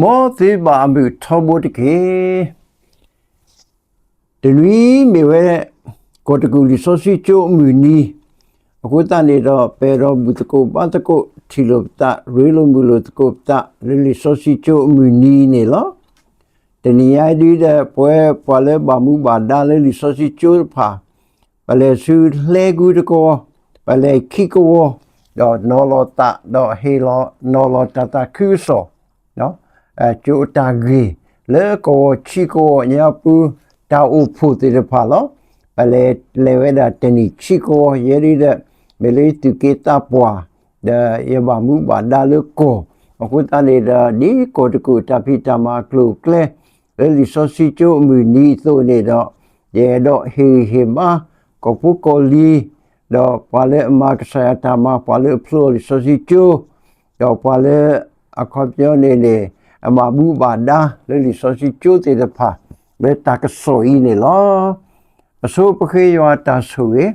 မောသေးပါမှုထောဘတ်ကေတနည်းမြေဝဲကိုတကူလီဆိုစီချိုမြူနီအခုတန်နေတော့ပေရောဘူးတကိုပတ်တကိုထီလိုတာရေလိုမူလိုတကိုတာလီဆိုစီချိုမြူနီနေလောတနည်းအဒီတဲ့ပွဲပွာလဲဘာမှုဘာဒါလီဆိုစီချိုဖာပလဲဆူလဲကူတကိုပလဲခိကိုတော့နော်လောတာတော့ဟေလောနော်လောတာတာကူဆိုနော်ကျိုတာဂီလေကိုချီကိုညာပူတာအုပ်ဖို့တဲ့ဖာလောပလဲလေဝဲတာတနီချီကိုရရီတဲ့မလေးတူကေတာပွာတဲ့ရပါမှုပါဒါလကိုအခုတန်နေတာဒီကိုတကူတပိတမကလုကလေလီဆိုစီချိုမူနီသို့နေတော့ရေတော့ဟေမာကိုပုကိုလီတော့ပါလေအမကဆရာတာမပါလေဖလိုလီဆိုစီချိုတော့ပါလေအခုပြောနေအမဘူးပါဒါလီဆိုစီချိုတဲ့ဖာဘယ်တာကဆိုအင်းလောအစိုးပခေယောတာဆိုရေ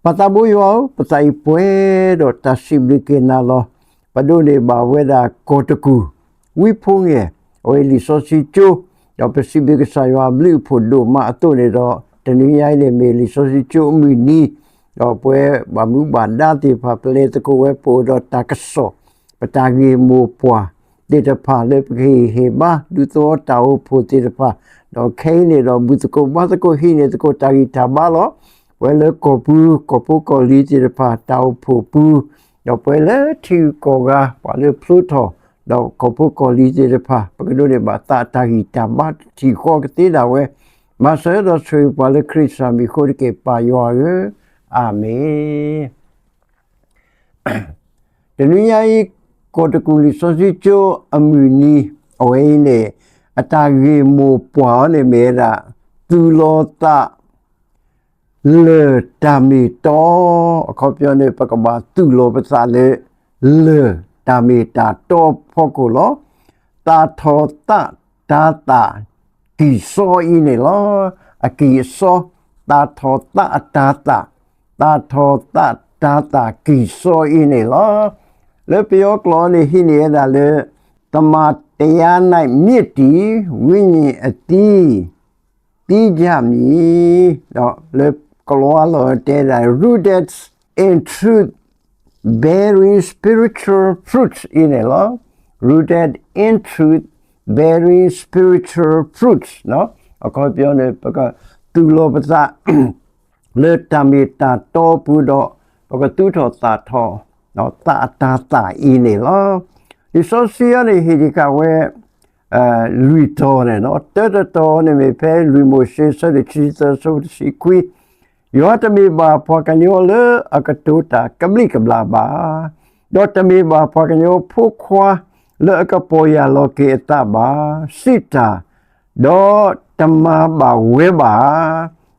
ပတာဘူယောပတိုင်ပွဲတော့တရှိဘကေနာလောပဒိုနေဘာဝဲတာကိုတကူဝိဖုံးရဲ့ဝဲလီဆိုစီချိုတော့ပစီဘကဆာယောဘလူဖို့တို့မအတုနေတော့တနည်းရိုင်းနေမေလီဆိုစီချိုမီနီတော့ပွဲဘာမှုဘာဒါတိဖာပလေတကိုဝဲပိုတော့တာကဆောပတာဂီမိုပွာဒေတဖာလေပခေဟေဘာဒူသောတာဝဖို့တေတဖာတော့ခဲနေတော့ဘူးတကိုဘာတကိုဟိနေတကိုတာဂီတာဘာလောဝဲလေကိုပူကိုလီတေတဖာတာဝဖို့ပူတော့ပွဲလေထီကိုကပါလေဖလူထောတော့ကိုလီတေတဖာပကဒိုနေဘာတာဂီတာဘာထီခေါကတေတာဝဲမဆဲတော့ဆွေပါလေခရစ်စမီခိုကေပါယောရအာမေတနည်းအားကိုတကူလီဆိုစီချိုအမူနီအဝဲနေအတာဂေမိုပွားနေမေရာသူလောတာလေတာမီတောအခေါ်ပြောနေပကဘာသူလောပစာလေလေတာမီတာတောဖို့ကိုလောတာထောတာတာတာကိစောအင်းနေလောအကိစောတာထောတာတာတာတာထောတာတာတာကိစောအင်းနေလောလေပြောကလောနေဟိနေတာလေတမတရား၌မြစ်တီဝိညာဉ်အတိတိကြမည်တော့လေကလောလောတဲ့ rooted in truth bearing spiritual fruits in a law rooted in truth bearing spiritual fruits နော်အခုပြောနေပကသူလောပစလေတမီတာတောပူတော့ပကသူထောတာထောနော်တာအင်းနေလောဒီဆိုစီရနေဟိဒီကဝဲလူတော်နေနော်တော်နေမေဖဲလူမိုရှေဆဒချီသဆိုစီကွီယောတမီဘာဖောကညိုလေအကတူတာကမလီကဘလာဘာဒေါ်တမီဘာဖောကညိုဖုခွာလေအကပေါ်ရလောကေတာဘာစစ်တာဒေါ်တမဘာဝဲဘာ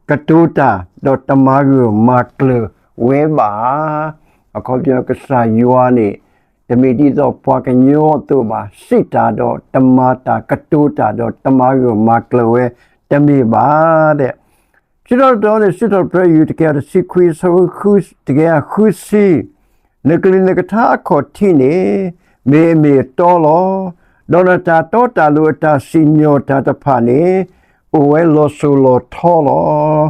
ကတူတာဒေါ်တမဂူမကလဝဲဘာအခုပြောကစားယောနေတမီတီတော့ပွားကညောတော့ပါစစ်တာတော့တမတာကတိုးတာတော့တမရောမကလဝဲတမီပါတဲ့ချစ်တော်နဲ့စစ်တော်ပြယူတကယ်စစ်ခွေးဆိုခုတကယ်ခုစီနကလင်းကထားခေါ်တီနေမေတော်လောဒေါနတာတော်တာလူတာစီညိုတာတဖာနေအိုဝဲလောဆိုလောထောလော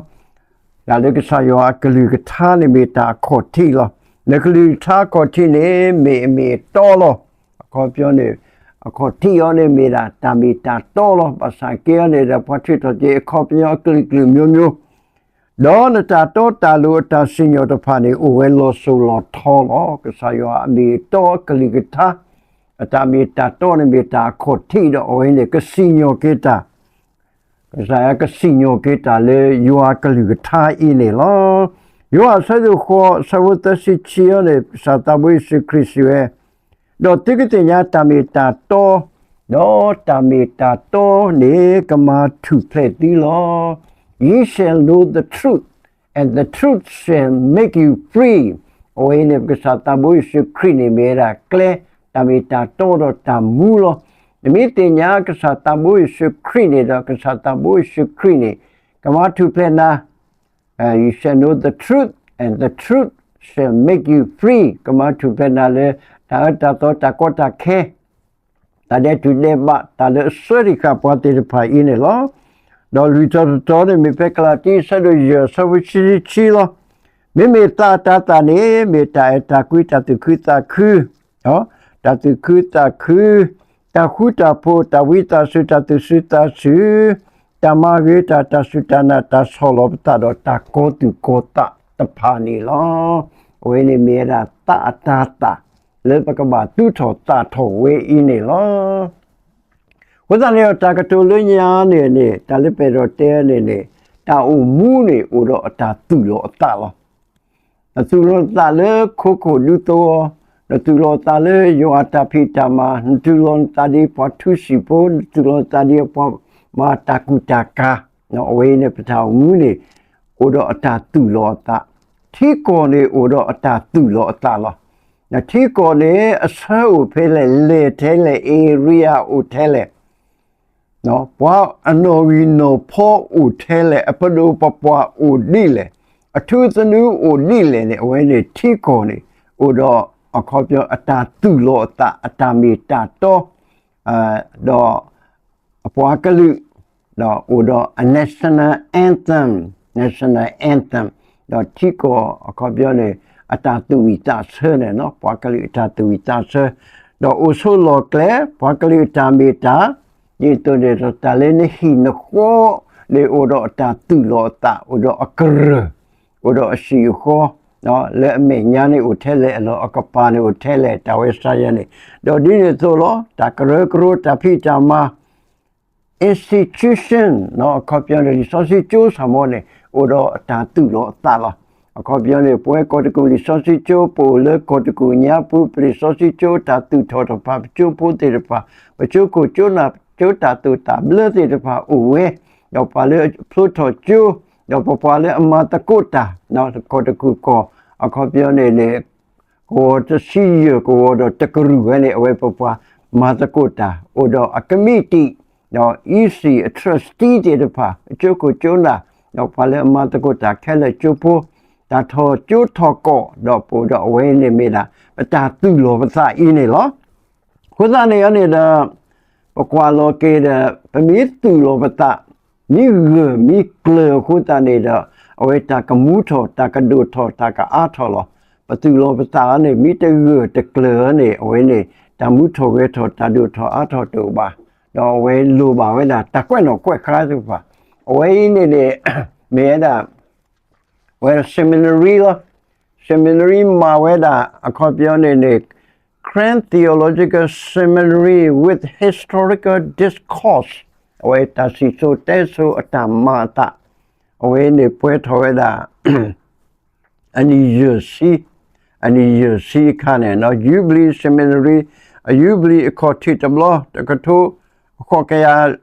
လာလေကစားယောအကလူကထားနေမေတာခေါ်တီလောနကလီထားကိုတီနေမေတော်လောအခုပြောနေအခုတီရောနေမေတာတာမီတာတော်လောပါစာကေနေတဲ့ဖွတ်ထွတ်တဲ့အခုပြောကလီမျိုးဒေါ်နတာတော်တာလူတာစင်ယောတဖာနေအိုဝဲလောဆိုလောထောလောကစားယောအမီတော်ကလီကထားအတာမီတာတော်နေမေတာအခုတီတော့အိုဝဲနေကစင်ယောကေတာကစားရကစင်ယောကေတာလေယူအကလီကထားအင်းနေလောယောအဆဒုခောသဝတစီချီယနေစာတဘွေစခရစ်ရွေတော့တိကတင်ညာတမီတာတောတော့တမီတာတောနေကမာထုဖလက်ဒီလော ye shall know the truth and the truth shall make you free အိုင်းနေကစာတဘွေစခရစ်နေမေရာကလေတမီတာတောတော့တမူလောဒီမီတင်ညာကစာတဘွေစခရစ်နေတော့ကစာတဘွေစခရစ်နေကမာထုဖလက်နာ you shall know the truth and the truth shall make you free ကမထူပနာလေတာတာတော့တာကောတာခဲ tade tu de ba tade sori ka pati de pa ine lo do lui to de mi pe kala ti sa do je sa wi chi lo me ta ne me ta ku ta tu ku ta ku ho ta tu ku ta ku ta ku ta po ta wi ta su ta tu su ta su ta ma ge ta su ta na ta so lo ta do ta ko tu ko ta pa ni lo we ni me ra ta le pa ka ba tu tho ta tho we i ni lo wo ta ne ta ka to le nya ne ta le pe ro te ne ta u mu ne u ro ta tu lo ta lo tu lo ta le ko lu to tu lo ta le yo ata phi ta ma tu lo ta di pa tu si po tu lo ta di pa ma ta ku ta ka no we ne pa ta u mu ne u ro ta tu lo ta thi ko ne u ro ta tu lo ta lo na thi ko ne a sa u phe le the le area u the le no pwa ano wi no pho u the le apado pwa u di le a thu thanu u di le ne we ne thi ko ne u do a kho pyo ata tu lo ta ata mi ta to do apwa ka lu do u do a national anthem do thi ko a kho pyo ne ata tu wi ta se ne no pwa ka lu ata tu wi ta se do u so lo kle pwa ka lu ta mi ta ni to de ta le ne hi no ko le u do ata tu lo ta u do akr u do si ko no le me nya ne u the le lo akapa ne u the le ta we sa ya ne do di ne to lo ta kro ta phi ta ma institution no akapya ne resource chu sa mo ne u do ta tu lo ta lo akapya ne pwe ko de ku resource chu po le ko de ku nya pu resource chu ta tu tho to pa chu po de pa chu ko chu na chu ta tu ta ble de pa u we do pa le plu tho chu do pa le ma ta ko ta no ko de ku ko akapya ne ko to si ko do ta ku ne we pa ma ta ko ta o do a committee no easy a trustee de pa chu ko chu na no pa le ma ta ko ta khe le chu po ta tho chu tho ko do po do we ne me da ta tu lo pa sa i ne lo ko da ne ya ne da pa kwa lo ke da pa mi tu lo pa ta ni ge mi kle ko ta ne da we ta ka mu tho ta ka do tho ta ka a tho lo pa tu lo pa ta ne mi te ge te kle ne we ne ta mu tho we tho ta do tho a tho to ba do we lu ba we da ta kwet no kwet kha su pa we ne me da we seminary ma we da a kho pyo ne Grand Theological Seminary with historical discourse we ta si so te so ata ma ta we ne pwe tho we da ani you see kan no Jubilee Seminary a Jubilee ko ti tablo ta ka to ko ka ya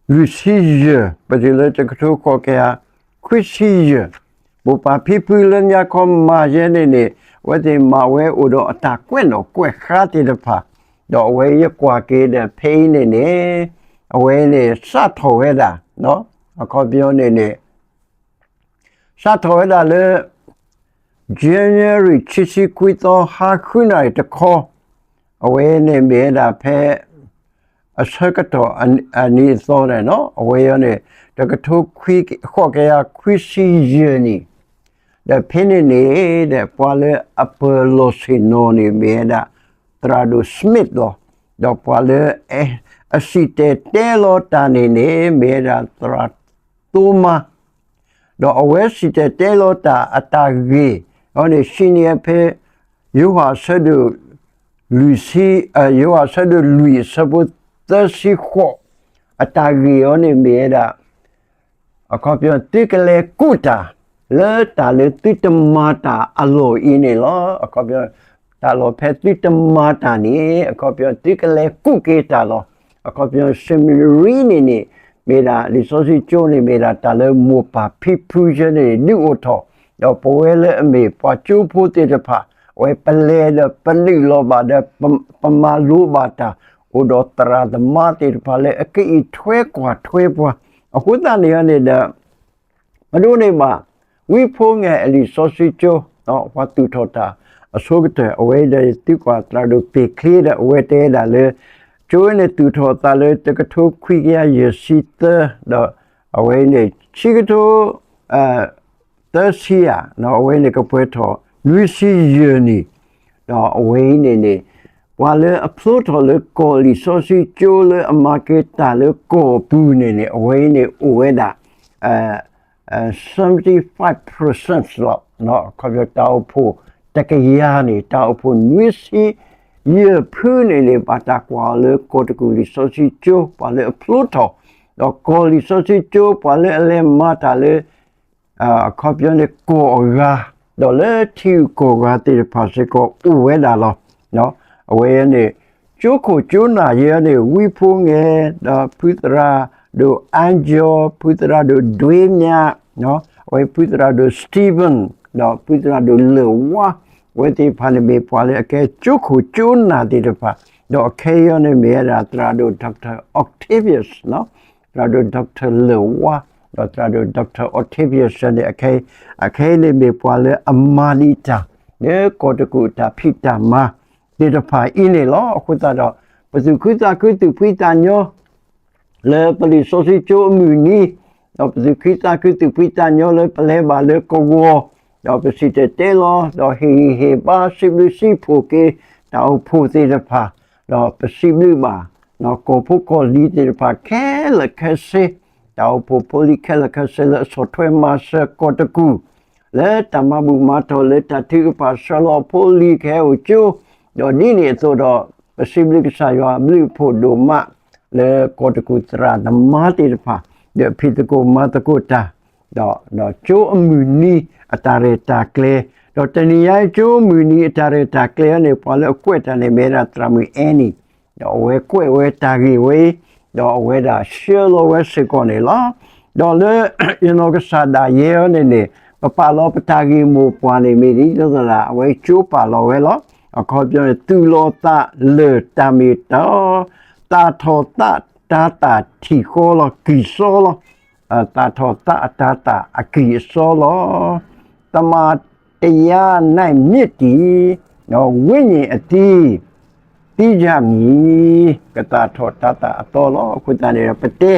Lucille pa de le ta ka to ko ka ya Christie bo pa people nya ko ma ye ne we de ma we o do ata kwet no kwet kha ti de pa do we ye kwa ke de pain ne we ne sa tho we da no a ko pyo ne sa tho we da le January 7 kwito ha khuna de ko we ne me da phe a circuito ani so ne no we yo ne de ka to kwi kho ke ya kwi si ye ni the penny the pole apollo sinoni meda tradu smith lo do pole asite telo tani ne meda tratuma do awesite telo ta atagi on senior pe you are said you are said lui sabot si kho atagi on meda a copy tikle kuta le ta le titamata alo ine lo akopyo ta lo phe titamata ni akopyo tikale kuketa lo akopyo seminary ni me da resource cho ni me da ta le mo pa phi phu je ni ni o tho yo po we le me pa chu phu te de pha we pale de pani lo ba de pama lu ba ta o do tra de ma te de pha le aki thwe kwa thwe pwa aku ta ne da ma do ne ba we phone a resource cho no what to tota a so get away the ti kwa tra do pe clear the away te da le join the tutor tale the to quick ya sit the away ne chigato this here no away ne kapueto lucy journey no away ne while a plot or the call is so see jole a market tale go boon away ne ueda 75% လောက်เนาะခေါ်ပြတောက်ဖို့တကယ်ရနေတောက်ဖို့နွေးစီရဖူးနေလေပါတာကွာလေကိုတကူလီဆိုစီချိုပါလေဖလိုတော့တော့ကိုလီဆိုစီချိုပါလေအလဲမတာလေခေါ်ပြနေကိုရာတော့လေတီကိုရာတေပါစကိုဥဝဲတာလောเนาะအဝဲနေကျိုးကိုကျိုးနာရဲနေဝီဖုံးငယ်တော့ဖူတရာdo Angel putra do Duenya no we putra do Stephen no putra do Lewa we ti phane me pwale ake chukhu chuna ti de pha do Kayo ne me ra tra do Dr. Octavius no tra do Dr. Lewa do tra do Dr. Octavius ne ake ne me pwale amalita ne ko de ku ta phita ma ti de pha ine lo khu ta do pasu khu ta khu tu phita nyo le pali sosi cho muni do psi kita kutu pita nyole pale ba le kogo do psi te lo do he ba siblu si phoke da pho te de pha do psi blu ba no ko pho ko li te de pha ke le ke se da pho poli ke le ke se le so thwe ma se ko ta ku le tamabu ma to le ta thi pa so lo poli ke o chu do ni ni so do psi blu sa yo blu pho do ma le kotaku tra na mati pa de pitako matako ta do cho amuni atare ta kle do taniya cho muni atare ta kle ne pa le kweta ne mera tramu eni do we kwe we ta gi we do we da shelo we se ko ne la do le ino ka sa da ye ne pa lo pa ta gi mo pa ne me ri do la we cho pa lo we lo a kho pyo tu lo ta le ta mi to ta tho ta ta ta thi kho lo ki so lo ta tho ta ta ta a ki so lo ta ma taya nai mit ti no win yin a ti ti ja mi ka ta tho ta ta a to lo khu ta ne pa te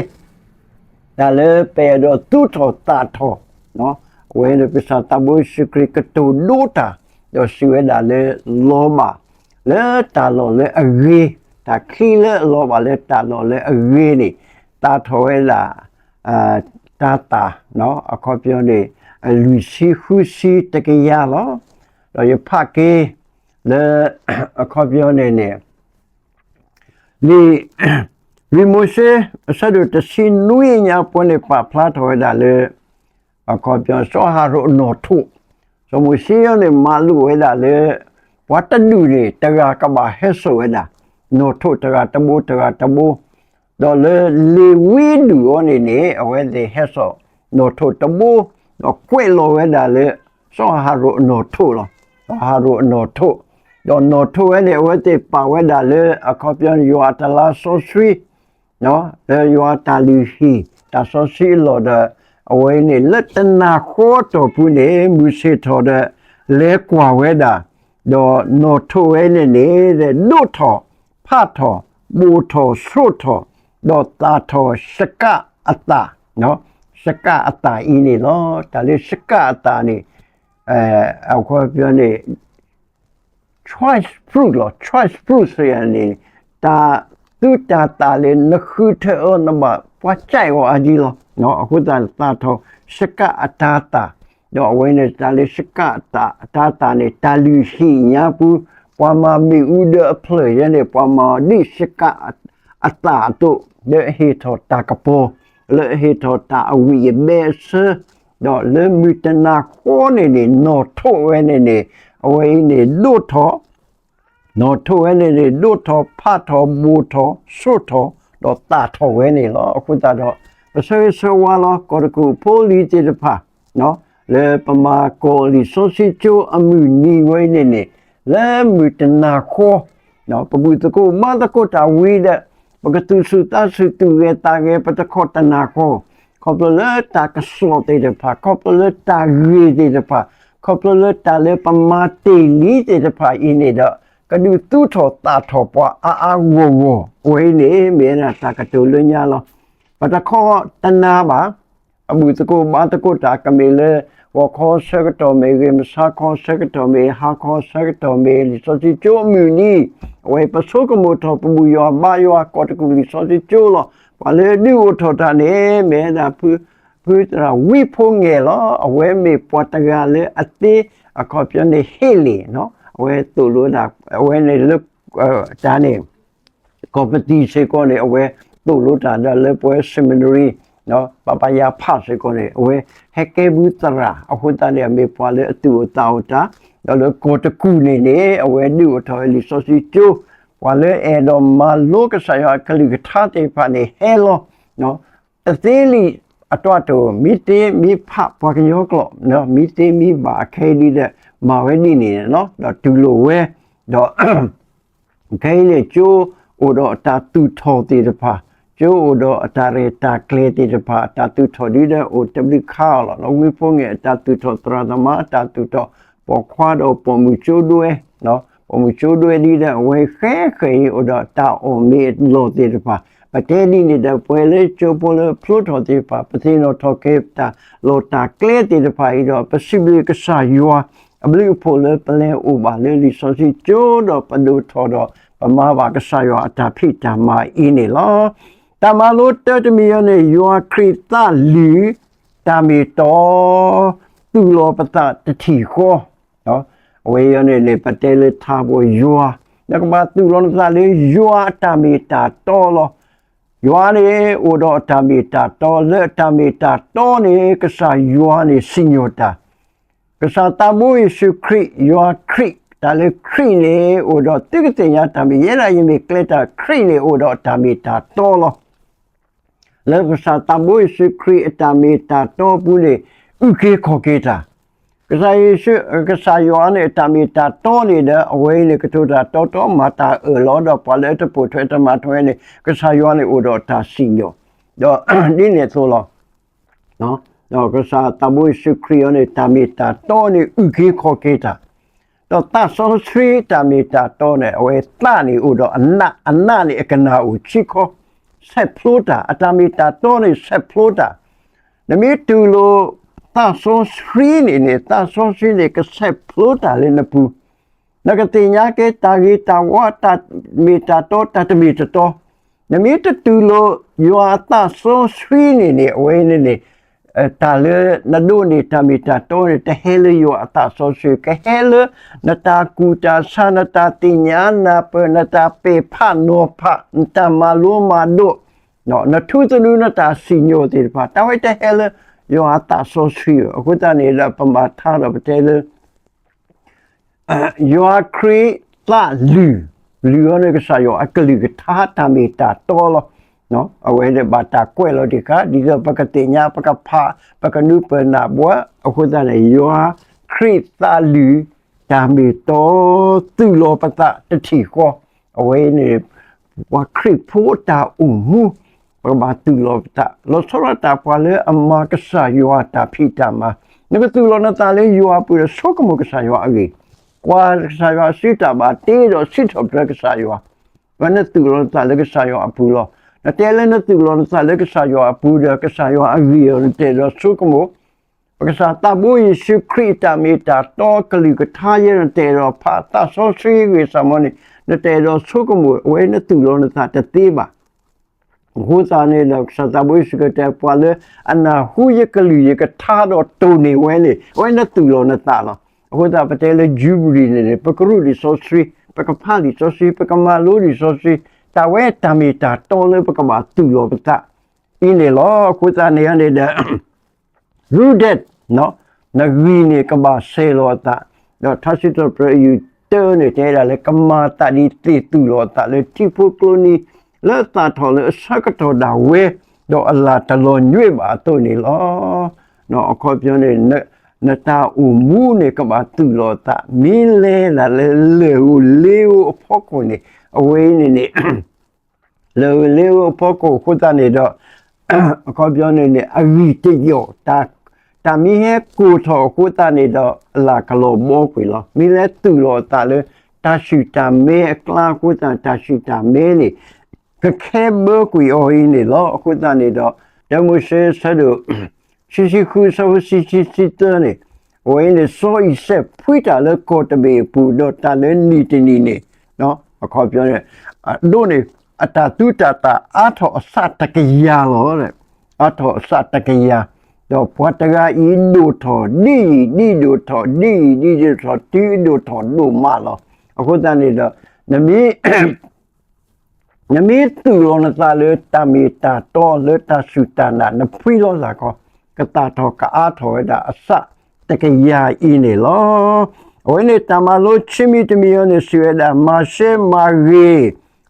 ta le pe do tu tho ta tho no we ne pa sa ta bo shikri ka to do ta do si we da le lo ma le ta lo le a ri ta khi le lo ba le ta lo le a ri ni ta tho we la ta ta no a kho pyo ni lu si hu si te ke ya lo lo ye pha ke le a kho pyo ni ne li mo se sa do te sin nui nya po ne pa phla tho we da le a kho pyo so ha ro no thu so mo si yo ne ma lu we da le wa ta du ni ta ga ka ba he so we da no thu ta ga ta bo do le wi du oni ne awe de he so no thu ta bo no kwe lo we da le so ha ro no thu lo ha ro no thu do no thu we ne we te pa we da le a kho pyo yo ta la so swi no le yo ta li hi ta so si lo da awe ne le ta na kho to pu ne mu se tho da le kwa we da do no thu we ne de no tho pha tho bu tho so tho do ta tho shaka ata no shaka ata ini lo ta le shaka ata ni a kho pyo ne choice fruit lo choice fruit so ya ni ta tu ta le na khu the o na ma pwa chai wa a ji lo no a khu ta tho shaka ata ta do we ne ta le shaka ta ne ta lu hi nya pu pwa ma mi u de play ya ne pwa ma ni shaka ata to de he tho ta ka po le he tho ta a wi be se do le mi ta na ko ne no tho we ne awe ne do tho no tho we ne do tho pha tho bu tho so tho do ta tho we ne lo khu ta do so wa lo ko ku po li ti de pha no le pa ma ko li so si chu amu ni we ne le mi ta na ko no pa bu ta ko ma ta ko ta wi de pa ka tu su ta su tu ge ta ge pa ta ko ta na ko ko le ta ka so te de pha ko le ta ri te de pha ko le ta le pa ma te ni te de pha in ne da ကဒူတူထောတာထောပွားအာဝဝဝေးနေမေနာတာကတူလညာလောပတခောတနာပါအမှုတကိုဘာတကိုတာကမေလေဝခောဆကတော်မေဂေမစာခောဆကတော်မေဟာခောဆကတော်မေလီစောစီချိုမြူနီဝေပစောကမိုထောပမူယောဘာယောကောတကူလီစောစီချိုလောပါလေဒီဝထောတာနေမေနာဖူတရာဝိဖုန်ငယ်လောအဝဲမေပွားတကလေအတေအခေါ်ပြနေဟေလီနော်အဝဲတူလို့တာအဝဲနေလုတာနေကော်ပတီစေကောနေအဝဲတူလို့တာလေပွဲ seminary နော်ပပယာဖတ်စေကောနေအဝဲဟက်ကဲဘူးတရာအခုတည်းမေပွားလေအတူတောက်တာတော့လေကိုတကူနေနေအဝဲဒီဝထော်လီဆိုစီချိုဝါလေအဲ့တော့မလောကဆိုင်ရာကလိကထားတဲ့ဖာနေဟဲလောနော်အသေးလီအတွက်တော့မိတေမိဖပွားကရောကလောနော်မိတေမိဘာခဲဒီတဲ့မာဝဲနေနေနော်တော့ဒူလိုဝဲတော့ခဲလေချိုးအိုတော့တာတူထော်တဲ့ဖာကျိုးတော့အတာရတာကလေးတဲ့ဖာတာတူထော်ဒီတဲ့အိုတဘလခါလောဝိဖုန်ရဲ့တာတူထော်တရသမတာတူထော်ပေါ်ခွာတော့ပေါ်မူချိုးတွေနော်ပေါ်မူချိုးတွေဒီတဲ့ဝဲခဲခဲအိုတော့တာအိုမေလို့တဲ့ဖာပတဲဒီနေတဲ့ပွဲလေချိုးပေါ်လေဖလို့တော်တဲ့ဖာပသိနော်ထော်ကေတာလောတာကလေးတဲ့ဖာဤတော့ပစိဘလကဆာယောအဘလိဖို့လေပလဲဥပါလေလီဆိုစီကျိုးတော့ပဒုထော်တော့ပမာဘာကဆာယောအတာဖိတာမာအင်းနေလောတမလို့တမီယနေယောခရစ်တလီတမီတော်သူလောပတတတိခောနော်အဝေယနေလေပတဲလေထားဖို့ယောနကမသူလောနသလေယောတမီတာတော်လောယောနေဥတော်တမီတာတော်လေတမီတာတော်နေကဆာယောနေစညိုတာကဆာတမွေရှုခရစ်ယောခရစ်ဒါလေခရစ်နေဥတော်တိကတဲ့ရတမီရရရင်မီကလက်တာခရစ်နေဥတော်တမီတာတော်လောလေကစားတမွေးစခရီအတမီတာတော့ဘူးလေဥကေခေါ်ကေတာကစားယေရှုကစားယောနဲ့တမီတာတော့နေတဲ့အဝေးလေကထိုတာတော့မာတာလောတော့ပါလေတပိုထွဲတမထွဲနေကစားယောနဲ့ဥတော်တာစီညောတော့ဒီနေဆိုလို့နော်တော့ကစားတမွေးစခရီနဲ့တမီတာတော့နေဥကေခေါ်ကေတာတော့တဆောစရီတမီတာတော့နေအဝေးတနေဥတော်အနနေအကနာဥချီခေါ်ဆက်ဖလိုတာအတမီတာတော့နေဆက်ဖလိုတာနမီတူလိုတဆောစရီနေတဆောစရီနေကဆက်ဖလိုတာလေနပူနကတိညာကေတာဂီတာဝတာမီတာတော့တတမီတော့နမီတူလိုယောတဆောစရီနေအဝေးနေတာလေနဒိုနေတာမီတာတော့တဟဲလေယောအတဆောစရီကဟဲလေနတာကူတာဆာနတာတိညာနာပနတာပေဖနောဖနတာမလိုမာဒိုနော်နထုတနုနတာစီညိုတေဖာတဝိတဟဲလေယောအတဆောစရီအခုတနေလပမာထားတော့တဲလေယောခရီလာလူယောနေကဆာယောအကလိကထားတမီတာတော်လောနော်အဝဲတဲ့ဘာတာကွဲလို့ဒီကပကတိညာပကဖာပကနုပနာဘွာအခုတည်းယောခရစ်သာလူတာမီတော်သူလောပတတတိခောအဝဲနေဝခရစ်ဖို့တာဥမှုပဘာသူလောပတလောစရတာပွာလေအမကဆာယောတာဖိတာမနကသူလောနတာလေယောပူရဆောကမကဆာယောအဂေကွာဆာယောစိတာဘာတေတော့စိတော့ပြကဆာယောဝနသူလောတာလေကဆာယောအပူလောနတဲလည်းနသူလောစာလေကဆာယောအပူရကဆာယောအဂီရတဲရဆုကမောပကဆာတဘူယေရှုခရစ်တာမီတာတော့ကလိကထားရတဲရဖာတာဆောစီဝေစမနီနတဲရဆုကမောဝဲနသူလောနတာတသေးပါဟိုစာနေလောက်စတဘူယေရှုကတဲပွာလေအနာဟူယကလိယကထားတော့တုံနေဝဲလေဝဲနသူလောနတာလောဟိုတာပတဲလေဂျူဘရီနေပကရုလီဆောစီပကဖာလီဆောစီပကမာလိုလီဆောစီတာဝဲတမီတာတော်လေပကမာသူလောပတအင်းလေလောခုစားနေရနေတဲ့ rooted နော်နဂီနေကဘာဆေလောတာတော့သရှိတော်ပြယူတဲနေတဲ့လေကမာတာဒီတိသူလောတာလေတိဖုကလိုနီလက်တာထော်လေစကတော်ဒါဝဲတော့အလာတလောညွေပါတော့နေလောနော်အခေါ်ပြောနေနတာဥမူနေကဘာသူလောတာမီလဲလာလေလေအဖို့ကိုနေအဝေးနေလေဖို့ကိုခုတနေတော့အခေါ်ပြောနေအဂီတယောတာမီဟဲကိုထောခုတနေတော့အလာကလောမောကွေလောမီလဲသူလောတာလေ ta shi ta me kla ku ta shi ta me ni ke bo ku o ni lo ku ta ni do da mo she sa do shi ku so shi te ni o ni so i se pui ta le ko te be pu do ta le ni ti ni ni no ခေါ်ပြောတယ်တို့နေအတာတုတတာအာထောအစတကရာလို့တဲ့အထောအစတကရာတော့ဘဝတကဤဒုထောဒီဒုထောဒီထောတီဒုထောဒုမလောအခုတန်နေတော့နမီတူလောနတာလေတမီတာတော်လေတဆုတနာနဖွီလောလာကောကတာထောကအာထောဒါအစတကရာဤနေလောဝိနေတမလို့ချီမီတမီယနေဆွေဒါမာရှေမာရီ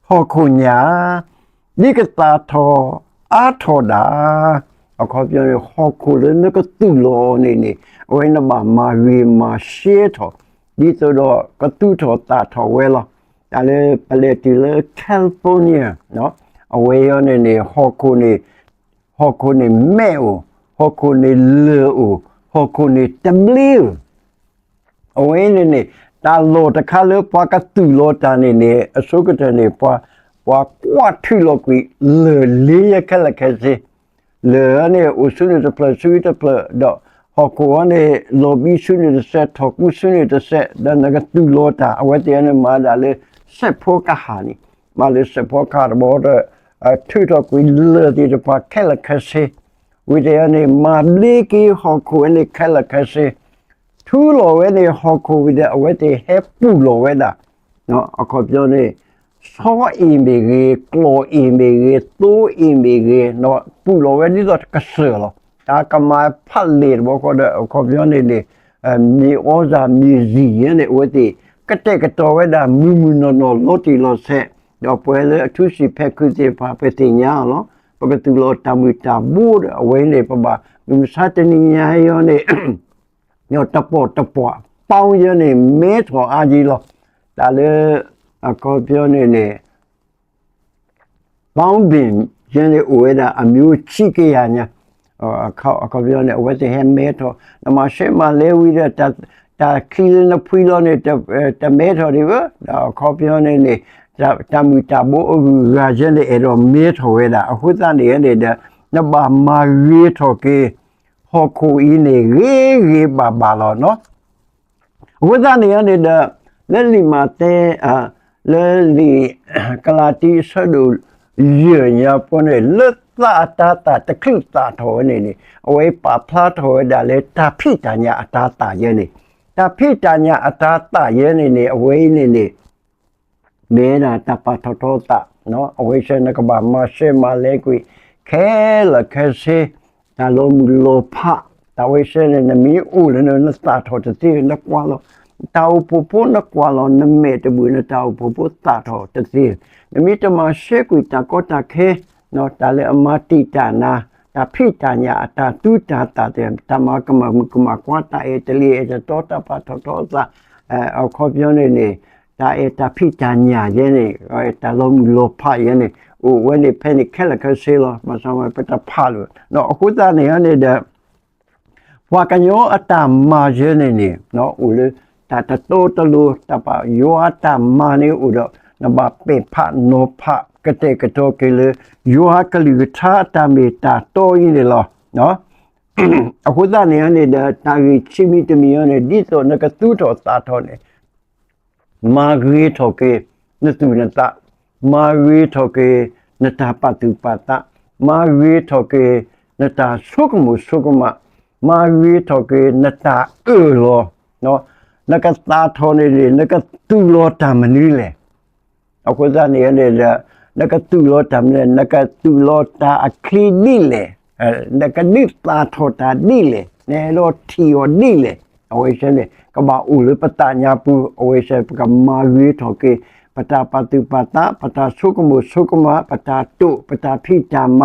ဟောခုညာဒီကတာထောအာထောဒါအခုပြောရဟောခုလည်းနကတူလောနေဝိနမာရီမာရှေထောဒီတော့ကတူထောတာထောဝဲလောဒါလည်းပလက်တီလေကယ်လီဖိုးနီးယားနော်အဝေးရနေဟောခုနေမဲဟောခုနေလေဟောခုနေတမလီအဝင်းနေတာလို့တခါလို့ပွားကတူလို့တာနေအစုကတနေပွားကွာထီလို့ကွေလေလေးရခက်လက်ခဲစီလေနေအစုနေတပလဆွေတပလတော့ဟောကိုကနေလော်ဘီဆွေနေဆက်ထောက်ကူဆွေနေဆက်ဒါနကတူလို့တာအဝဲတရနေမှာဒါလေဆက်ဖို့ကဟာနီမလေးဆက်ဖို့ကာဘောထီတော့ကွေလေဒီတပွားခက်လက်ခဲစီဝိတရနေမာလေးကီဟောကိုနေခက်လက်ခဲစီထူလောဝဲနေဟောကိုဝိတဲ့အဝဲတေဟဲပူလောဝဲတာနော်အခုပြောနေဆောအီမီရီကလောအီမီရီတိုးအီမီရီနော်ပူလောဝဲဒီတော့ကဆယ်လောဒါကမဖတ်လေဘောကအခုပြောနေမြေဩဇာမြေစီရနေဝဲတေကတဲ့ကတော်ဝဲတာမူနော်လို့တီလို့ဆက်တော့ပွဲလေအထူးစီဖက်ခုစီပါပတိညာလောပကတူလောတမူတာဘူအဝဲနေပပမြစတနီညာယောနေညတပေါ်ပေါင်းရနေမဲထော်အားကြီးလို့ဒါလည်းအခုပြောနေပေါင်းပင်ရနေဝဲတာအမျိုးချိကရညာအခုပြောနေဝဲတဲ့ဟဲမဲထော်နမရှိမလဲဝီတဲ့တာခီလနဖွီလို့နေတမဲထော်ဒီဘအခုပြောနေတမူတဘောရာကျနေအဲ့တော့မဲထော်ဝဲတာအခုတန်နေနေတဲ့နဘာမာရီထော်ကေဟောခိုအင်းနေရေဘာလောနော်ဝဒနေရနေတဲ့လက်လီမာတဲလဲလီကလာတီဆဒူရညာပေါ်နေလက်တာတခိတာထောနေအဝေးပါဖလာထောဒါလေတာဖိတညာအတာတာရဲနေတာဖိတညာအတာတာရဲနေအဝေးနေမဲနာတပထောတာနော်အဝေးရှနကဘာမရှေမလဲကွေခဲလခဲစေတာလိုမူလိုဖတာဝေရှနေနမီဦးလည်းနစတာထောတည်းနကွာလောတောက်ပူနကွာလောနမဲတဘူးနတောက်ပူတာထောတည်းနမီတမရှိကွေတာကောတာခဲနော်တာလေအမတိတာနာတာဖိတာညာအတာတူတာတဲ့တမကမကွာတာအေတလီအေတောတာပါထောသာအခုပြောနေတာအေတာဖိတာညာရဲနေတာလုံးလောဖရဲနေဝဲနေဖဲနေခက်လက်ခဆေးလောမဆောင်ပတဖာလို့နော်အခုတနေရနေတဲ့ဘွာကညောအတာမာရဲနေနော်ဦးလေတာတိုတလူတပါယောအတာမာနေဦးတော့နဘပေဖနောဖကတဲ့ကတော့ကလေယောဟကလူထာတာမီတာတော်ရင်းလေလောနော်အခုတနေရနေတဲ့တာကြီးချီမီတမီရနေဒီတော့နကတူတော်တာတော်နေမာဂရီထော်ကေနတူနတာမာဂရီထော်ကေနတာပတူပတာမာဂရီထော်ကေနတာဆုကမမာဂရီထော်ကေနတာလောနော်နကတာထော်နေလေနကတူလောတာမနီလေအခုဇာနေရတဲ့နကတူလောတာမလေနကတူလောတာအခလီနီလေနကနိတာထော်တာနီလေနေလောတီယောနီလေအဝေးရှနေကဘာဦးလပတညာပူအဝေးရှကမာရီထော်ကေပတာပတုပတာပတာဆုကမပတာတုပတာဖိတာမ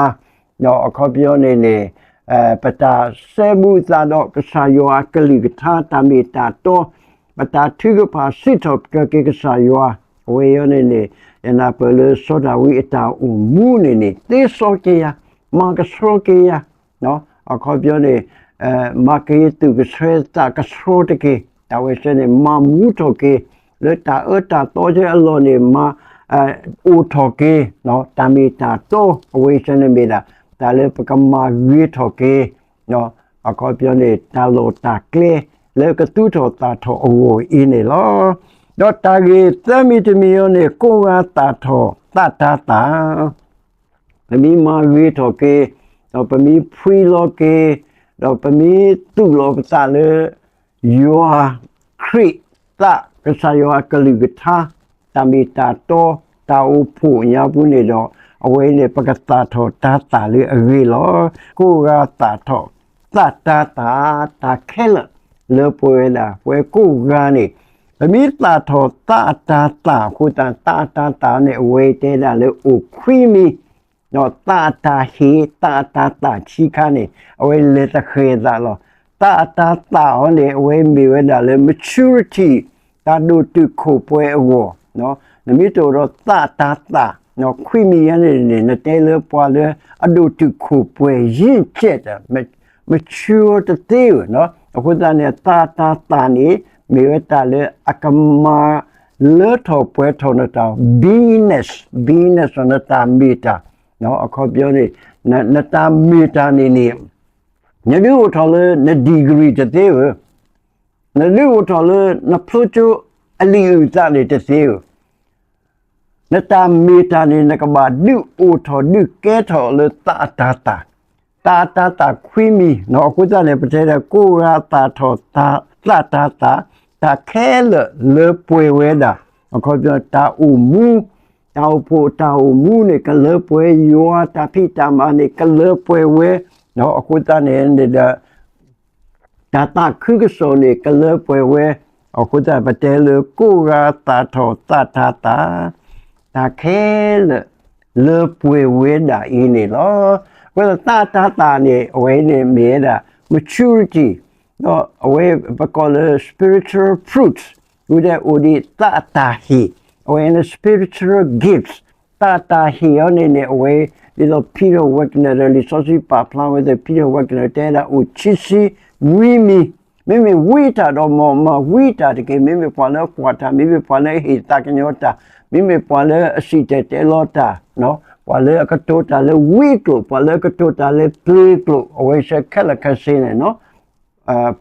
တော့အခုပြောနေပတာဆေဘူသာတော့ကဆာယောကလိကထာတမီတာတော့ပတာထုကပါစစ်တော့ကေကဆာယောဝေယနေနာပလဆိုဒါဝီတာဦးမူနေတေဆောကေယမာကဆောကေယနော်အခုပြောနေမာကေတုကဆွဲတာကဆောတကေတာဝေစနေမာမူတော့ကေ le ta ta to je lo ne ma u tho ke no ta mi ta to we chen ne me da ta le pa ka ma wi tho ke no a ko pyo ne ta lo ta kle le ka tu tho ta tho o i ne lo do ta ge ta mi te mi yo ne ko ga ta tho ta ta pa mi ma wi tho ke no pa mi phui lo ke no pa mi tu lo ta le yo kri ta ka sa yo ka li ga tha ta mi ta to ta u phu nya bu ne do a we ne pa ka ta tho ta le a ri lo ko ga ta tho ta khe le pwe la pwe ko ga ne pa mi ta tho ta ko ta ne we te da le u kwi mi no ta he ta chi kha ne a we le ta khe da lo ta on ne we mi we da le maturity ta do tu ko pwe wo no ne mi to ro ta no kwi mi ya ne ne te le pwa le a do tu ko pwe yin che da mature the deal no ko da ne ta ni mi we ta le akama le tho pwe tho na ta business na ta mi ta no a ko pyo ni na ta mi ta ni ne lu tho le na degree the deal na lu tho le na photo ali u ta ni the deal na ta mi ta ni na ka ba du u tho du ke tho le taခွေးမီနော်အခုကြတယ်ပတဲ့ကိုရတာထောတာခဲလေပွေဝဲတာအခုပြောတာဥမူတာဖို့တာဥမူနဲ့ကလေပွေယောတာဖိတာမနဲ့ကလေပွေဝဲနော်အခုကြနေတဲ့တာခွေးကစောနဲ့ကလေပွေဝဲအခုကြပတဲ့လေကိုရတာထောတာခဲလေပွေဝဲတာအင်းနေလောwell ta ne away ne made maturity no away because spiritual fruits with that odi ta hi away in the spiritual gifts ta hi on in away little Peter working at the resources pa plan with the Peter working at that uchisi mimi wita do ma wita de ke mimi pala kwata mimi pala hi ta kenyota mimi pala asite te lota no pale ka total week pale ka total play klo away se kala ka sine no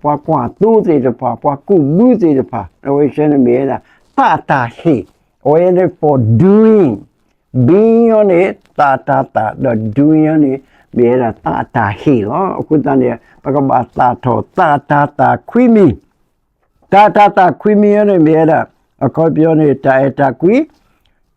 pa kwa tu de pa ku mu de pa away se ne me la ta hi away ne for doing being on it ta the doing on it me la ta hi lo ku ta ne pa ka ba ta tho ta kwimi ta kwimi ne me la a ko pyo ne ta kwi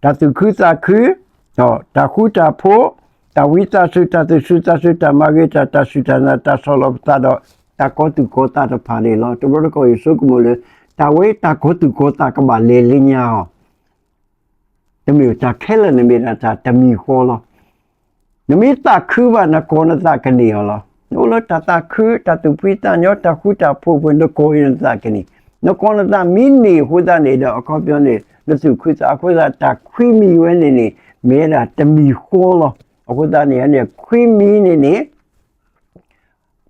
ta tu khu ta khu no ta huta pho ta wita su ta magita ta su ta na ta solo ta do ta ko tu ko ta to pha le lo to bro ko su ko mo le ta we ta ko tu ko ta ka ba le nya ho te mi ta khela ne mi ta ta mi ho lo ne mi ta khu ba na ko na ta ka ni ho lo no lo ta khu ta tu pi ta nyo ta huta pho bu no ko yin ta ka ni no ko na ta mi ni hu ta ne do ko pyo ne le su khu ta khu mi we ne me la ta mi ho lo aku ta ne khwi mi ne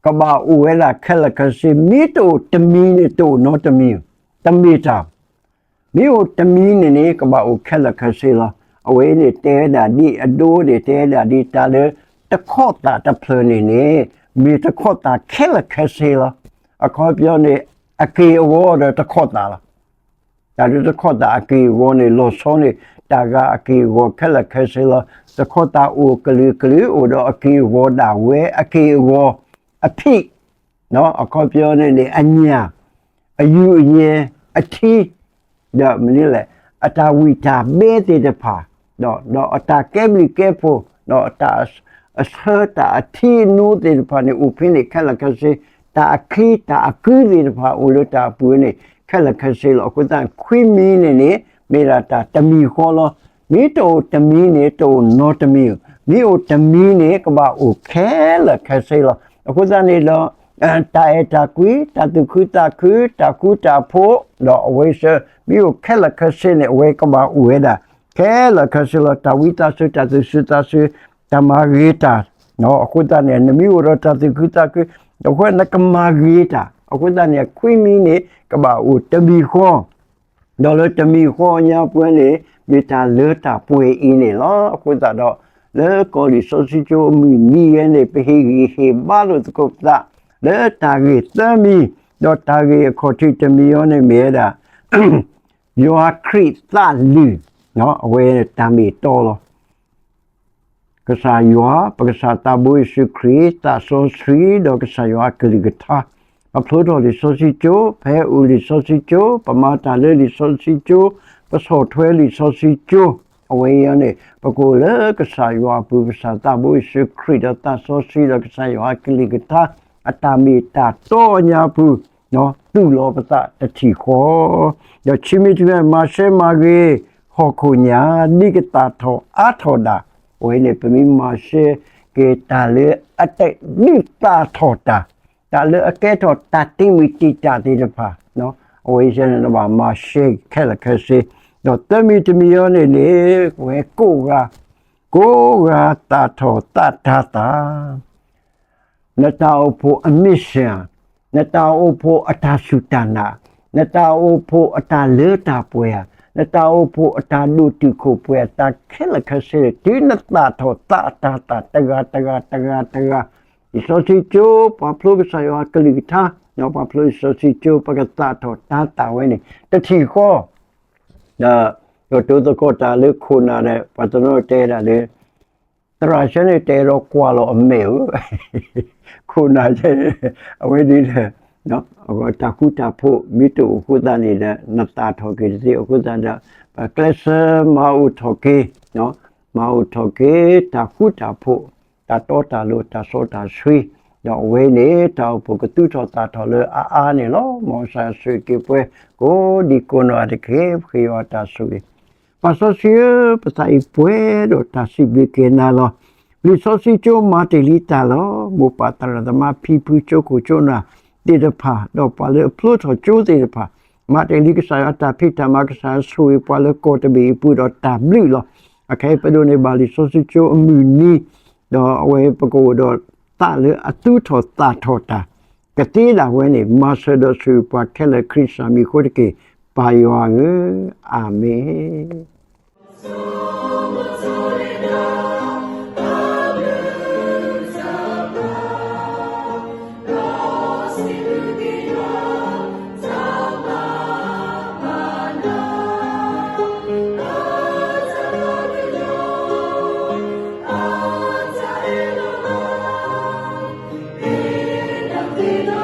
ka ba u we la khala ka si mi to ta mi ne to no ta mi ta mi o ta mi ne ka ba u khala ka si lo awe ne te da di ado de te da di ta le ta kho ta ta phlo ne mi ta kho ta khala ka si lo a ko pyo ne a ke wo de ta kho ta la ta de kho ta a ke wo ne lo so ne ta ga a ke wo khala ka si lo ta kho ta u kli o do a ke wo da we a ke wo a pi no a ko pyo ne anya a yu ye a ti da mni le ata wi ta be te de pa no ata kemli kepo no ata ta ti no de pa ne u pin ne khala ka si ta ki ta ku de pa u lo ta pu ne khala ka si lo ko ta khwi mi ne me ra ta ta mi ho lo mi to ta mi ne to no ta mi o ta mi ne ka ba o khala ka si lo ko ta ne lo ta kui ta tu khu ta ku ta pho do we se mi o khala ka si ne we ka ba u da khala ka si lo ta wi ta su ta tu su ta ma ri ta no ko ta ne mi o ro ta tu khu ta ku do ko na ka ma ri ta ko ta ne khwi mi ne ka ba u ta bi kho ဒေါ်လာတမီခေါ်ညာပွဲလေမိတာလေတာပွဲအင်းလေလောအခုတော့လေကိုလီဆိုစီချိုမီနီယနေပဟီဟီဘာလို့ကုတ်တာလေတာကြီးသမီတော့တာကြီးခေါ်တိတမီယောနေမြေတာယောခရစ်သလူနော်အဝဲတမီတော်လောကစားယောပကစားတဘွေရှိခရစ်တာဆိုစရီတော့ကစားယောကလီဂတာအဖလိုတော်လီဆိုစီချိုဖဲဦးလီဆိုစီချိုပမာတာလေလီဆိုစီချိုပစောထွဲလီဆိုစီချိုအဝေးရနေပကိုလေကစားယောပူကစားတဘွေရှိခရစ်တာဆိုစီတော့ကစားယောကလီဂတာအတမီတာတော့ညာဘူးနော်သူ့လောပတတတိခောရချိမီတမရှေမာကြီးဟောခုညာနိကတာထောအာထောတာဝိနေပမီမရှေကေတာလေအတက်နိတာထောတာတာလေအကဲထောတာတိမီတိတာတိတဖာနော်အဝိရှင်နဘာမရှေခဲလခဲစီတော့တမီတမီယောနေလေဝဲကိုကတာထောတာတာနတာအဖို့အမစ်ရှင်နတာအဖို့အတာစုတနာနတာအဖို့အတာလေတာပွဲနတာအဖို့အတာလူတုခုပွဲတာခဲလခစေဒီနတာထောတာတဂဒီဆိုစီချိုပပလုကဆာယောကလီတာနော်ပပလုဆိုစီချိုပကတာထောတာဝဲနေတတိခောတော့တို့ကောတာလေခုနာတဲ့ပတနောတဲတာလေတရာရှနေတဲတော့ကွာလို့အမေခုနာရဲ့အဝေးဒီတဲ့နော်အခုတခုတဖို့မိတူခုတနေတဲ့နတာထောကေစီအခုတတဲ့ကလစမောက်ထောကေနော်မောက်ထောကေတခုတဖို့တတော်တာလို့တဆောတာဆွေတော့ဝေးနေတောက်ဖို့ကတူထောတာထောလို့အားနေလို့မောဆာဆွေကေပွဲကိုဒီကိုနော်တကေခေယောတာဆွေပါဆိုစီပတိုင်ပွဲတော့တစီဘကေနာလို့လီဆိုစီချိုမာတေလီတာလောမပတရဒမဖီပူချိုကိုချိုနာတေတဖာတော့ပါလေဖလို့ချိုတေတဖာမာတေလီကဆာတာဖိတမကဆာဆွေပါလေကိုတဘီပူတော့တာဘလီလောအခဲပဒိုနေပါလီဆိုစီချိုအမူနီတော့အဝဲပကိုတော့တာလေအတူထောတာထောတာကတိလာဝဲနေမာဆဒဆွေပါခဲလေခရစ်စာမီခိုတကေပါယောအာမင်Thank you.